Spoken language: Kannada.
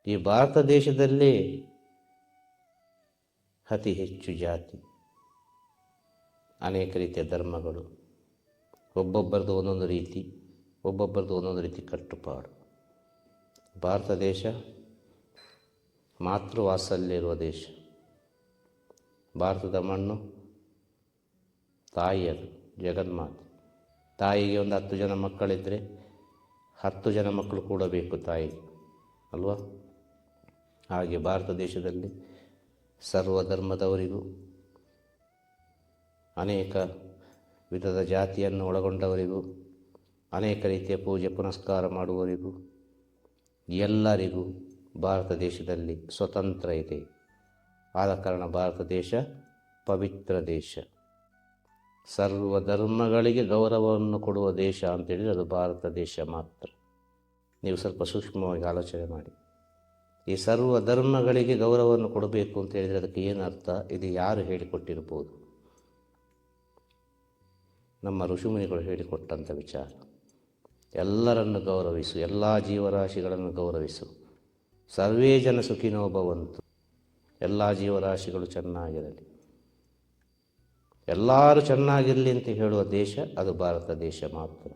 ಈ ಭಾರತ ದೇಶದಲ್ಲಿ ಅತಿ ಹೆಚ್ಚು ಜಾತಿ, ಅನೇಕ ರೀತಿಯ ಧರ್ಮಗಳು, ಒಬ್ಬೊಬ್ಬರದು ಒಂದೊಂದು ರೀತಿ, ಒಬ್ಬೊಬ್ಬರದು ಒಂದೊಂದು ರೀತಿ ಕಟ್ಟುಪಾಡು. ಭಾರತ ದೇಶ ಮಾತೃವಾತ್ಸಲ್ಯ ಇರುವ ದೇಶ. ಭಾರತದ ಮಣ್ಣು ತಾಯಿಯದು, ಜಗನ್ಮಾತೆ. ತಾಯಿಗೆ ಒಂದು 10 ಜನ ಮಕ್ಕಳಿದ್ದರೆ 10 ಜನ ಮಕ್ಕಳು ಕೂಡ ಬೇಕು ತಾಯಿಗೆ, ಅಲ್ವಾ? ಹಾಗೆ ಭಾರತ ದೇಶದಲ್ಲಿ ಸರ್ವಧರ್ಮದವರಿಗೂ, ಅನೇಕ ವಿಧದ ಜಾತಿಯನ್ನು ಒಳಗೊಂಡವರಿಗೂ, ಅನೇಕ ರೀತಿಯ ಪೂಜೆ ಪುನಸ್ಕಾರ ಮಾಡುವವರಿಗೂ, ಎಲ್ಲರಿಗೂ ಭಾರತ ದೇಶದಲ್ಲಿ ಸ್ವತಂತ್ರ ಇದೆ. ಆದ ಕಾರಣ ಭಾರತ ದೇಶ ಪವಿತ್ರ ದೇಶ. ಸರ್ವ ಧರ್ಮಗಳಿಗೆ ಗೌರವವನ್ನು ಕೊಡುವ ದೇಶ ಅಂತೇಳಿದರೆ ಅದು ಭಾರತ ದೇಶ ಮಾತ್ರ. ನೀವು ಸ್ವಲ್ಪ ಸೂಕ್ಷ್ಮವಾಗಿ ಆಲೋಚನೆ ಮಾಡಿ. ಈ ಸರ್ವ ಧರ್ಮಗಳಿಗೆ ಗೌರವವನ್ನು ಕೊಡಬೇಕು ಅಂತ ಹೇಳಿದರೆ ಅದಕ್ಕೆ ಏನು ಅರ್ಥ? ಇದು ಯಾರು ಹೇಳಿಕೊಟ್ಟಿರ್ಬೋದು? ನಮ್ಮ ಋಷಿಮುನಿಗಳು ಹೇಳಿಕೊಟ್ಟಂಥ ವಿಚಾರ. ಎಲ್ಲರನ್ನು ಗೌರವಿಸು, ಎಲ್ಲ ಜೀವರಾಶಿಗಳನ್ನು ಗೌರವಿಸು. ಸರ್ವೇ ಜನ ಸುಖಿನೋ ಭವಂತು. ಎಲ್ಲ ಜೀವರಾಶಿಗಳು ಚೆನ್ನಾಗಿರಲಿ, ಎಲ್ಲರೂ ಚೆನ್ನಾಗಿರಲಿ ಅಂತ ಹೇಳುವ ದೇಶ ಅದು ಭಾರತ ದೇಶ ಮಾತ್ರ.